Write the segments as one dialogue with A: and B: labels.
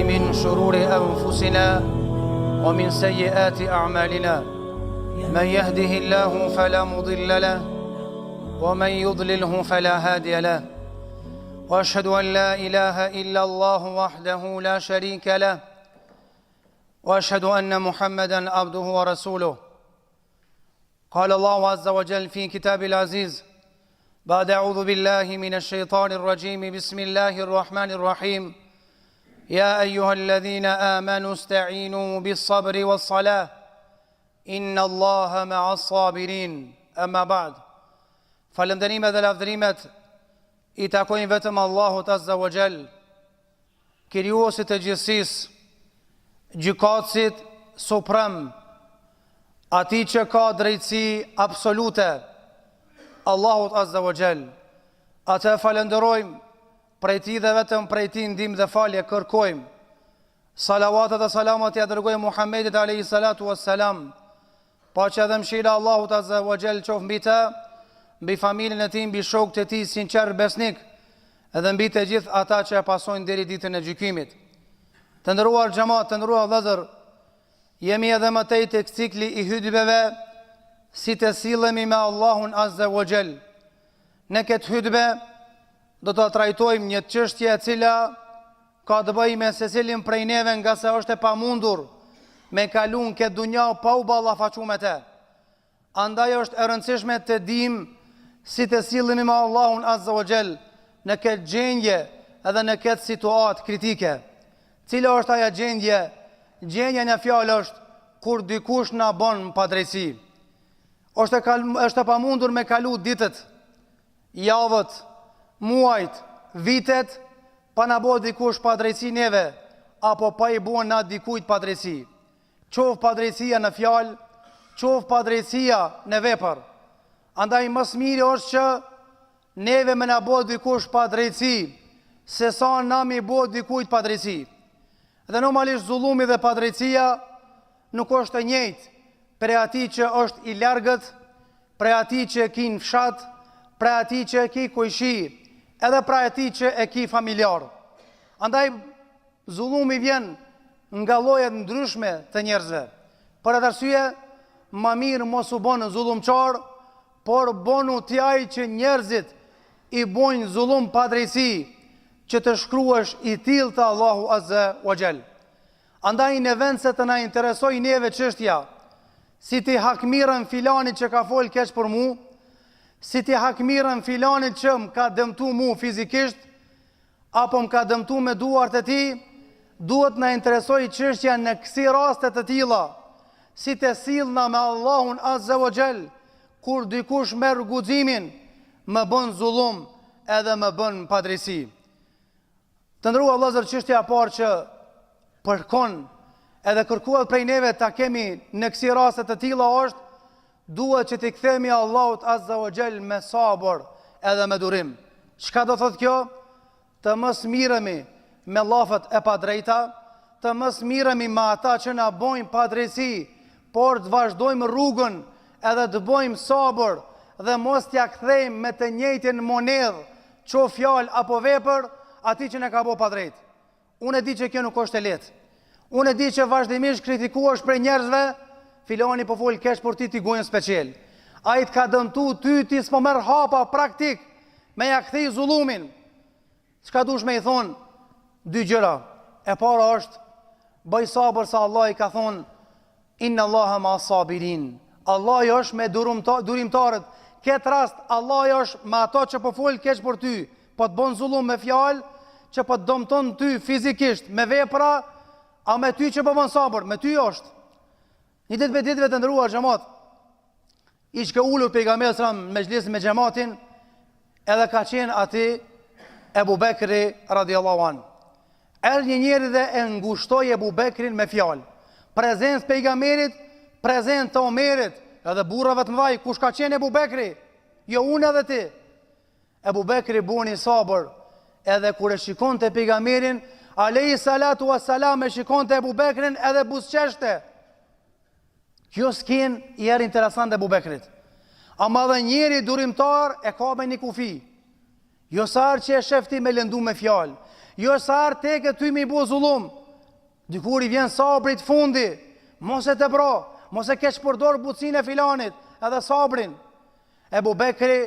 A: من شرور أنفسنا ومن سيئات أعمالنا من يهده الله فلا مضل له ومن يضلله فلا هادي له وأشهد أن لا إله إلا الله وحده لا شريك له وأشهد أن محمدا عبده ورسوله قال الله عز وجل في كتاب العزيز بعد أعوذ بالله من الشيطان الرجيم بسم الله الرحمن الرحيم يا أيها الذين آمنوا استعينوا بالصبر والصلاة إن الله مع الصابرين أما بعد falënderimet dhe lavdërimet I takojnë vetëm Allahut Azza wa Jall, krijuesit të gjithësisë, gjykatësit suprem, atij që ka drejtësi absolute, Allahut Azza wa Jall. Atë falenderojmë, prej Tij dhe vetëm prej Tij ndihmë dhe falje kërkojmë. Salavatet dhe selamat ja dërgojmë Muhammedit alayhi salatu wassalam. Paqja dhe mëshira Allahut Azza wa Jall qoftë mbi të, mbi familjen e tij, mbi shokët e tij sinqer besnik, edhe mbi të gjithë ata që e pasojnë deri ditën e gjykimit. Të nderuar xhamat, të nderuar vëllezër, jemi edhe më tej tek cikli I hutbeve, si të sillemi me Allahun Azza wa Jall. Në këtë hutbe do të trajtojmë një çështje e cila ka të bëjë me secilin prej neve, nga se është e pamundur me kalun këtë dunja pa u ballafaquar me të. Andaj është e rëndësishme të dimë si të sillemi me Allahun Azza wa Jall në këtë gjendje edhe në këtë situatë kritike. Cila është ajo gjendje? Gjendja në fjalë është kur dikush na bën padrejti. Është e pamundur me kalu ditët, javët, muajt, vitet pa na bë dikush padrejti neve, apo pa I bën na dikujt padrejti. Qoftë padrejtia në fjalë, qoftë padrejtia në vepër. Andaj më së miri është që neve me na bë dikush padrejti, se sa na mi bë dikujt padrejti. Dhe normalisht zullumi dhe padrejtia nuk është e njëjtë prej atij që është I largët, prej atij që e ki në fshat, prej atij që e ki kujshi, edhe prej atij që e ki familjar. Andaj zullumi vjen nga llojet ndryshme të njerëzve. Për atë arsye, më mirë mos u bën zullumçar, por bonu t'jaj që njerëzit I bojnë zullum padrejti, që të shkruash I tillë të Allahu Azza wa Jall. Andaj në vend se të na interesoj neve çështja, si ti hakmirën filanit që ka fol keq për mu, si ti hakmirën filanit që më ka dëmtu mu fizikisht, apo më ka dëmtu me duart e tij, duhet na interesoj çështja në kësi raste të tilla, si të sillna me Allahun Azza wa Jall, kur dikush merr guximin, më bën zullum edhe më bën padrejti. Të nderuar vëllezër, çështja e parë që përkon edhe kërkohet prej neve ta kemi në kësi raste të tilla është, duhet që t'i kthehemi Allahut Azza wa Jall me sabër edhe me durim. Çka do thotë kjo? Të mos miremi me llafet e padrejta, të mos miremi me ata që na bojnë padrejti, por të vazhdojmë rrugën edhe të bëjmë sabër dhe mos t'ja kthejmë me të njëjtin monedh, qoftë fjalë apo vepër, atij që ne ka bërë padrejt. Unë e di që kjo nuk është e lehtë. Unë e di që vazhdimisht kritikuash për njerëzve, filani po fol keq për ti gojën speçial. Ai të ka dëmtu ti s'po merr hapa praktik me ja kthej zullumin. Çka dush me I thon? Dy gjëra. E para është bëj sabër se Allah I ka thonë Inna Allaha ma sabirin. Allah është me durimtarët. Këtë rast, Allah është me ato që po fol keq për ty, po të bën zullum me fjalë, që po të dëmton ty fizikisht, me vepra, a me ty që po bën sabër, me ty është. Një ditë me ditëve të nderuar xhamat, ishte ulur pejgamberi sallallahu alajhi wasallam me xhamatin, edhe ka qenë aty Ebu Bekri radiallahu an. Erdhi një njeri dhe e ngushtoi Ebu Bekrin me fjalë. Prezencë pejgamberit, prezencë të Omerit, edhe burrave të mëdhaj, kush ka qenë Ebu Bekri? Jo unë edhe ti. Ebu Bekri buni sabër, edhe kur e shikonte pejgamberin, alayhi salatu wassalam, e shikonte Ebu Bekrin edhe buzëqeshte. Kjo skin I erë interesant Ebu Bekrit. Ama dhe njeri durimtar e ka me një kufi. Jo sarë që e shefti me lëndu me fjalë, jo sarë teke ty mi bu zullum, Dikur I vjen sabrit fundi, mos e tepro, mos e keq përdor butësinë e filanit, edhe sabrin. Ebu Bekri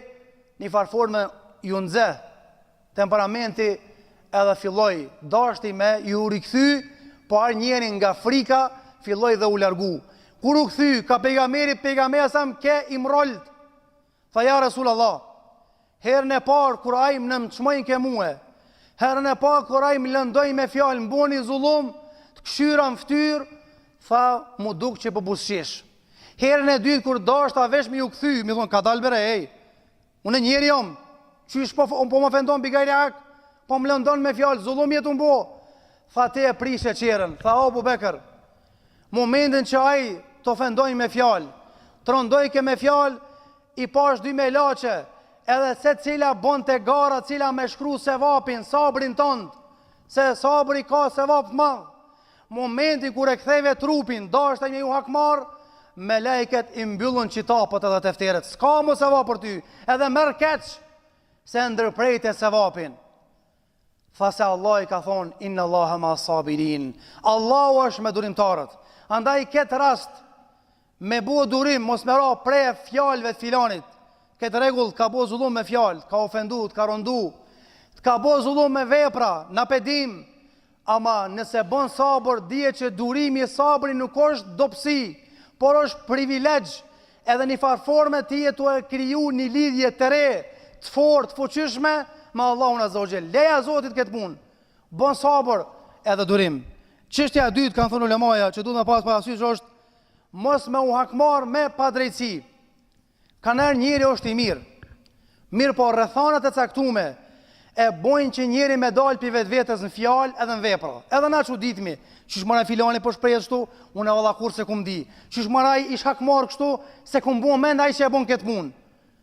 A: një farforme ju nxe temperamenti edhe filloi dashti me ju rikthy, po ar njërin nga frika filloi dhe u largu. Kur u kthy ka pejgamberi sa ke imrolt. Tha ja Rasulullah, herën e parë kur ai më çmojnë ke mua, herën e parë kur ai më lëndoi me fjalë mboni zullum, të këshyra në fytyrë, tha mu duk që po buzëqish. Herën e dytë kur dashta vesh me ju kthy, më thon ka dal bere, ej. Unë njeri jam, qysh po më ofendon bigajri ak, po më lëndon me fjalë zullum jetu mbo. Tha te e prishe qerën, tha Abu Bekër, momentin që ai të ofendojnë me fjalë, të rëndojke me fjalë, I pash dy me lache, edhe se cila bon të gara, cila me shkru se vapin, sabrin tënd, se sabri ka se vap të madh. Momentin kur e ktheve trupin, dashta me ju hakmar, me lejket I mbyllun qitapët edhe tefteret. S'ka mu se vap për ty, edhe merr keq, se ndërprejte se vapin. Tha se Allah I ka thonë, inna Allaha ma sabirin. Allahu është me durimtarët. Andaj këtë rast, me bu durim, mos me ra prej fjalëve të filanit. Këtë regull ka bo zullum me fjalë, ka ofendu, ka rondu, ka bo zullum me vepra, na pedim, ama nëse bon sabër, dije që durimi I sabri nuk është dopsi, por është privilegj, edhe një farforme ti e të e kriju një lidhje të re, të fort, të fuqishme, me Allahun Azza wa Jell. Leja Zotit këtë punë, bon sabër edhe durim. Çështja e dytë, kanë thënë ulemaja, që duhet me pas parasysh është, mos me u hakmar me padrejtësi. Kaner njeri është I mirë po rrethanat e caktume e bojnë që njeri me dalë pi vetës në fjalë edhe në vepra. Edhe na çuditmi, çish mora filani po shpreh kështu, unë valla kur se kum di. Çish mora I hakmar kështu, se kum bën mend ai që e bën këtë punë.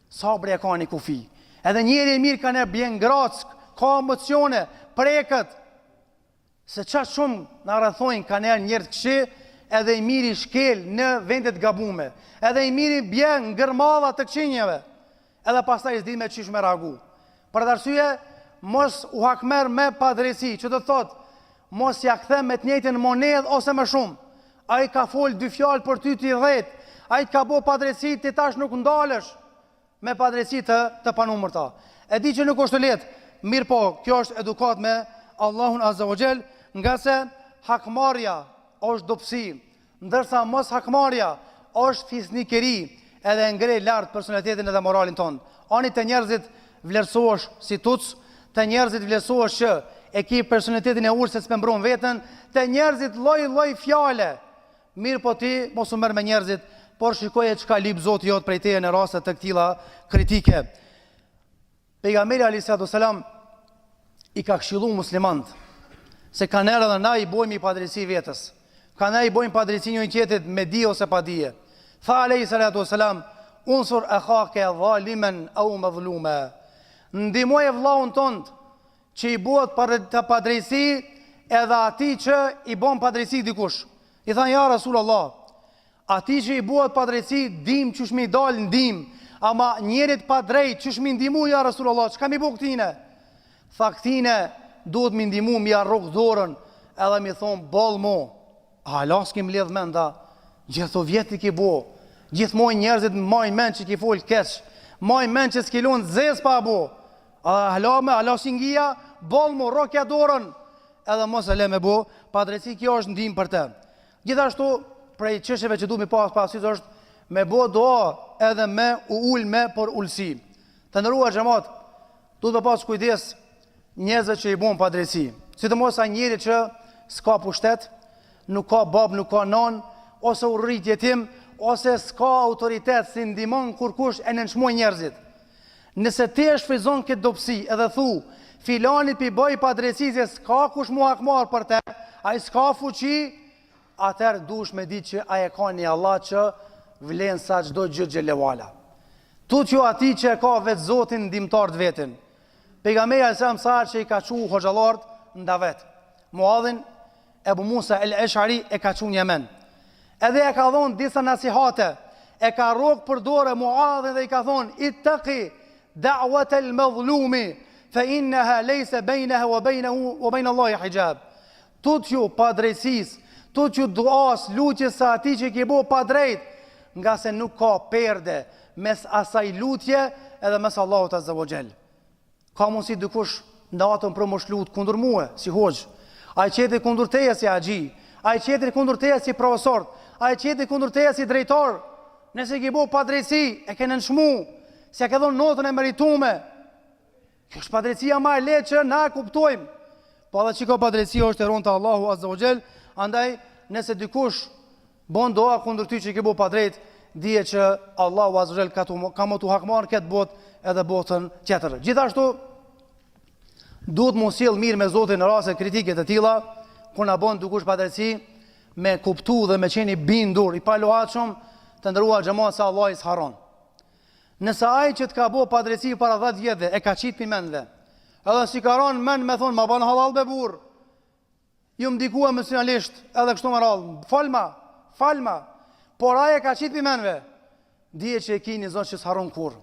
A: Sabri e ka një kufi. Edhe njeri I mirë kanë bjen grack, ka emocione, prekët. Se qatë shumë në rrethojnë kanë njerëz këshi, edhe I miri shkel në vendet gabume, edhe I miri bjen ngërmadha të këqinjeve, edhe pastaj s'di me qish me ragu. Për arsye, mos u hakmer me padrejsi, që të thot, mos ja kthem me të njëjtën monedh ose më shumë. Ai ka fol dy fjalë për ty ti 10, ai ka bo padrejsi ti tash nuk ndalesh me padrejsi të panumërta. E di që nuk është lehtë, mirë po, kjo është edukat me Allahun Azza wa Jell, nga se hakmarja është dopsi, ndërsa mos hakmarja është fisnikëri, edhe ngre lart personalitetin edhe moralin tonë. Ani të njerëzit vlerësohesh si tuc, të njerëzit vlerësohesh që e ki personalitetin e urtë se s'pembron veten, të njerëzit lloj fjale. Mirë po ti mos u merr me njerëzit, por shikoje çka lip Zoti jot prej teje në raste të këtilla kritike. Pejgamberi alayhis salam I ka këshilluar muslimanët se kanë edhe na I bojmë padrejsi vetes. Kanë I bojmë padrejsi njëri tjetrit me dije ose pa dije. Tha alayhi salatu wasalam, unsur akhaka zaliman aw mazluma. Ndihmoje vllaun tënd që I bëhet për padrejsi edhe atij që I bën padrejsi dikush. I thanë ja Rasulullah, atij që I bëhet padrejsi dim çush më I dal ndim, ama njerit pa drejt çush më ndihmu ja Rasulullah, çka më bë këtine? Tha këtine duhet më ndihmu më arrok dorën edhe më thon boll mo. Hala s'kem lidh menda, gjithë vjet I ke bo, gjithmonë njerëzit majnë mend që ki fol keq, majnë mend që s'kilon zez pa bo. Hala si ngia, boll mo, rokja dorën, edhe mos e le me bo, padrejsi kjo është ndim për te. Gjithashtu, prej çështjeve që duhet mi pas parasysh është me bo doa edhe me u ul me për ulsi. Të nderuar xhamat, duhet me pas kujdes njerëzve që I bën padrejsi. Sidomos ai njeri që s'ka pushtet, nuk ka bab, nuk ka nan, ose u rrit jetim, ose s'ka autoritet si ndihmon kur kush e nënçmoj njerëzit. Nëse ti e shfryzon këtë dobësi edhe thu, filanit pi bëj padrejsi se s'ka kush mu hakmar për te, ai s'ka fuqi, atëherë dush me ditë që ai e ka një Allah që vlen sa çdo gjë xhelewala. Tut ju ati që e ka vetë Zotin ndihmtar të vetin. Pejgamberi alajhi sa që I ka çu hoxhallart ndavet. Muadhin Ebu Musa el-Eshari e ka çu në Yemen. Edhe e ka thonë disa nasihate, e ka rrok për dorë Muadhin dhe I ka thonë ittaqi da'wat al-mazlumi fa innaha laysa bainaha wa bayna Allahi hijab. tut ju pa drejtësisë, tut ju duas, lutjes së atij që ke bo pa drejt, nga se nuk ka perde mes asaj lutje edhe mes Allahut Azza wa Jall. Ka mundsi dikush natën për mos lut kundër mua si hoxh, ai qetri kundër teja si haxhi, ai qetri kundër teja si profesor, ai qetri kundër teja si drejtor. Nëse ke bo pa drejtësi, e ke nënshmu, se ke dhënë notën e meritume. Kjo është padrejtësia më e lehtë që na kuptojmë. Po edhe çka padrejtësia është e rënda Allahu Azza wa Jall, andaj nëse dikush bën doa kundër ty që ke bo padrejt, dije që Allahu Azza wa Jall ka më tu hakmarr këtë botë edhe botën tjetër. Gjithashtu duhet mos sjell mirë me Zotin në raste kritike të tilla, kur na bën dikush padrejtësi, me kuptu dhe me qenë i bindur, i palohatshëm, të ndëruar xhamat se Allah i s'haron. Nëse ai që të ka bo padrejtësi para 10 vjetëve e ka qit mendve, edhe si ka rënë mend me thonë ma ban halal be burr, ju më dikua emocionalisht edhe kështu më radhë, falma, por ai e ka qit mendve, dije që e kini Zot që s'haron kur.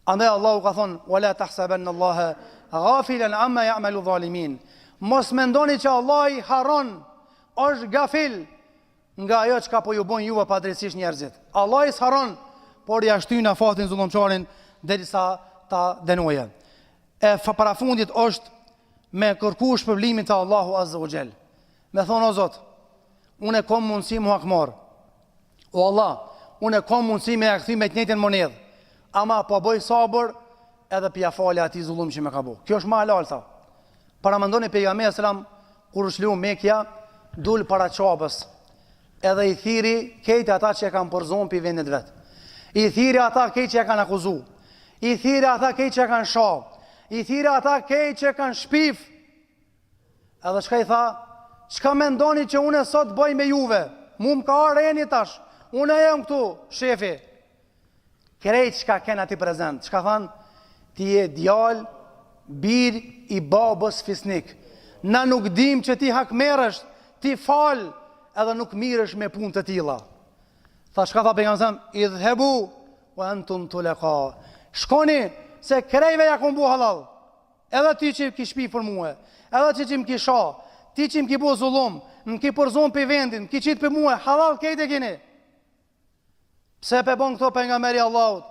A: Andaj Allahu ka thonë, wala tahsabanna Allaha ghafilan amma ya'malu zalimin. Mos mendoni që Allah i haron, është gafil nga ajo që ka po ju bën juve padrejtësisht njerëzit. Allah i s'haron, por ja shtyn afatin zullumçarin derisa ta dënoje. Parafundit është me kërku shpërblimin të Allahu Azza wa Jall. Me thonë o Zot, unë kam mundësi mu hakmar. O Allah, unë kam mundësi me akthi me të njëjtën monedhë, ama po bëj sabër edhe pia falë atij zullum që më ka bëu. Kjo është më halal tha. Para mendoni pejgamberi sallam kur shliu Mekja, dul para çapës. Edhe i thiri këtë ata që e kanë përzon pi vendet vet. I thiri ata këtë që e kanë akuzu. I thiri ata këtë që e kanë shoh. I thiri ata këtë që e kanë shpif. Edhe çka i tha? Çka mendoni që unë sot bëj me juve? Mu më ka arreni tash. Unë jam këtu, shefi. Krejt çka kanë aty prezant. Çka than? Ti je djalë, bir i babës fisnik. Na nuk dim që ti hakmerësh, ti fal, edhe nuk mirësh me punë të tilla. Tha shka tha pejgamberi, idhhebu wa antum tulaqa. Shkoni se krejve ja kum bu halal. Edhe ti që ki shpi për mua, edhe ti që më ki shoh, ti që më ki bu zullum, më ki përzon për vendin, më ki qitë për mua, halal kejt e kini. Pse pe bon këto pejgamberi Allahut?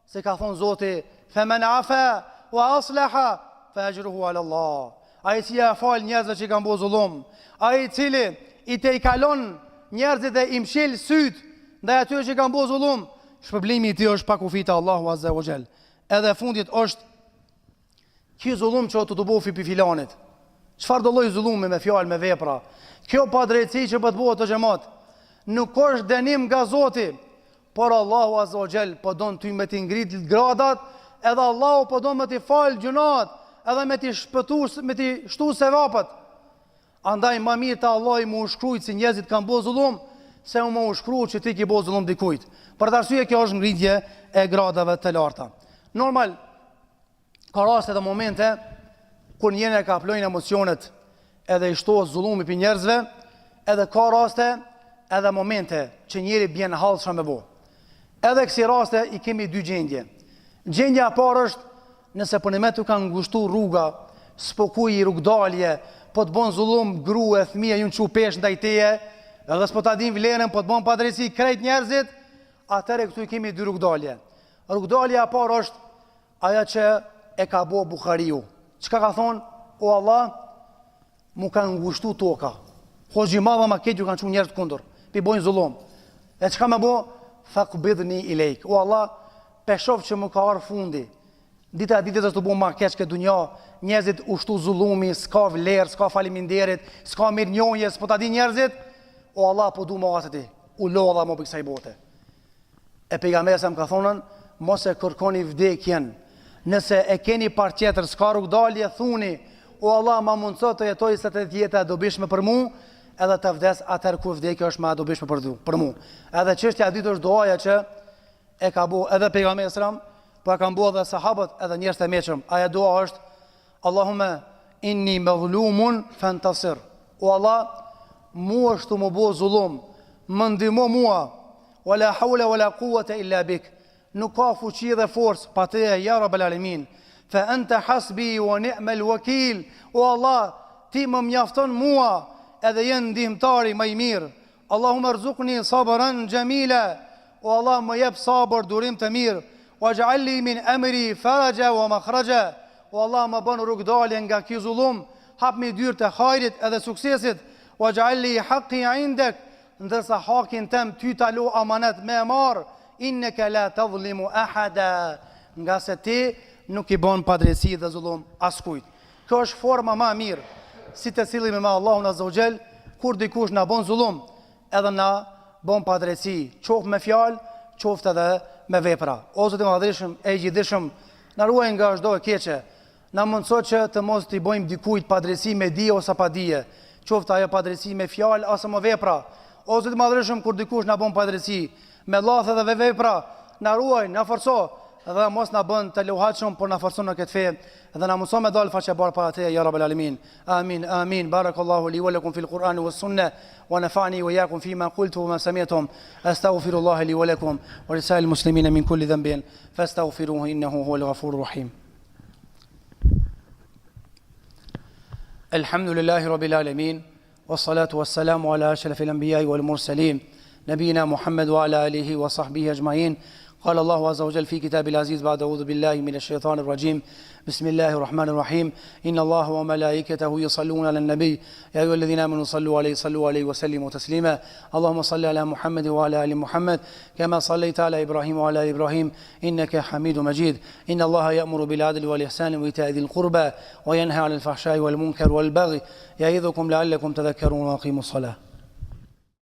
A: Se ka thonë Zoti, femen afa wa aslaha fa ajruhu ala Allah. Ai që ja fal njerëzve që kanë bu zullum, ai cili i te i kalon njerëzit dhe i mshil syt ndaj atyre që kanë bu zullum, shpërblimi i tij është pa kufi te Allahu Azza wa Jall. Edhe fundit është ky zullum që të bëu fi filanit. Çfarë do lloj zullumi me fjalë, me vepra? Kjo padrejtësi që po të bëhet të xhamat, nuk është dënim nga Zoti, por Allahu Azza wa Jall po don ty me ti ngrit gradat, edhe Allahu po don me ti fal gjunat, edhe me ti shpëtuar, me ti shtu sevapet. Andaj më mirë të Allah i më ushkrujt si njerëzit kanë bo zullum, se më ushkrujt që ti ki bo zullum dikujt. Për të arsye kjo është ngritje e gradave të larta. Normal, ka raste dhe momente kur njëne ka plojnë emocionet edhe i shtohet zullumi për njerëzve, edhe ka raste edhe momente që njëri bjen halësha me bo. Edhe kësi raste i kemi dy gjendje. Gjendja parë është nëse për një me të kanë ngushtu rruga, spokuj i rrugdalje, po të bon zullum, grue, fëmija, ju në që pesh ndaj teje, edhe s'po ta din vlerën, po të bon padrejtësi krejt njerëzit, atëre këtu i kemi dy rrugdalje. Rrugdalja parë është aja që e ka bo Buhariu. Çka ka thonë? O Allah, mu kanë ngushtu toka. Hoxhimava ma ketë ju kanë që njerëz kundër, pi bojnë zullum. E çka me bo? Faqbidni ilejk. O Allah, peshof që mu ka arë fundi. Dita e ditës është të bu ma keq këtë dunja, njerëzit ushtu zullumi, s'ka vlerë, s'ka faliminderit, s'ka mirë njohje, s'po ta di njerëzit, o Allah po du ma asëti, u lodha më për kësaj bote. E pejgamberi sa më ka thonën, mos e kërkoni vdekjen, nëse e keni par tjetër, s'ka rrugdalje, thuni, o Allah ma mundësot të jetoj se të tjeta e dobishme për mu, edhe të vdes atër ku vdekja është ma dobishme për mu. Edhe çështja e dytë është doaja që e ka bu edhe pejgamberi sallam, po e kanë bua dhe sahabët edhe njerëz të meqëm. Aja dua është, Allahume inni madhlumun fantasir. O Allah, mua është të më bo zullum, më ndihmo mua, wala hawla wala quwata illa bik. Nuk ka fuqi dhe forcë pa teje, ja Rabbel Alamin. Fa anta hasbi wa ni'mal wakil. O Allah, ti më mjafton mua edhe jenë ndihmëtari më i mirë. Allahumma rzuqni sabran jamila, o Allah më jep sabër, durim të mirë. Waj'alni min amri faraja wa makhraja, o Allah më bën rrugdalje nga ky zullum, hapmi dyert e hajrit edhe suksesit. Waj'alni haqqi 'indak, ndërsa hakin tem ty ta lo amanet me marr. Innaka la tadhlimu ahada, nga se ti nuk i bën padrejti dhe zullum askujt. Kjo është forma më e mirë si të sillemi me Allahun Azza wa Jall kur dikush na bën zullum, edhe na bën padrejti, qoftë me fjalë, qoftë edhe me vepra. O Zoti i Madhërisht e Gjithëdijshëm, na ruaj nga çdo e keqe. Na mundso që të mos t'i bëjmë dikujt padrejti me dije ose pa dije, qoftë ajo padrejti me fjalë ose me vepra. O Zoti i Madhërisht, kur dikush na bën padrejti me llath edhe me vepra, na ruaj, na forco, dhe mos na bën të luhatshëm, por na forcon në këtë fe, dhe na mëson me dal faqe bar para te, ya rabbal alamin. Amin, amin. Barakallahu li wa lakum fil Qur'ani was sunnah, wa nafa'ni wa iyyakum fima qultu wa ma sami'tum. Astaghfirullah li wa lakum wa lisa'il muslimina min kulli dhanbin fastaghfiruhu innahu huwal ghafurur rahim. Alhamdulillahi rabbil alamin, wassalatu wassalamu ala ashrafil anbiya'i wal mursalin, نبينا محمد وعلى آله وصحبه أجمعين. قال الله عز وجل في كتاب العزيز بعد أعوذ بالله من الشيطان الرجيم. بسم الله الرحمن الرحيم. إن الله وملائكته يصلون على النبي يا أيها الذين آمنوا صلوا عليه وسلموا تسليما. اللهم صل على محمد وعلى آل محمد كما صليت على إبراهيم وعلى آل إبراهيم إنك حميد مجيد. إن الله يأمر بالعدل والإحسان وإيتاء ذي القربى وينهى عن الفحشاء والمنكر والبغي يعظكم لعلكم تذكرون وأقيموا الصلاة.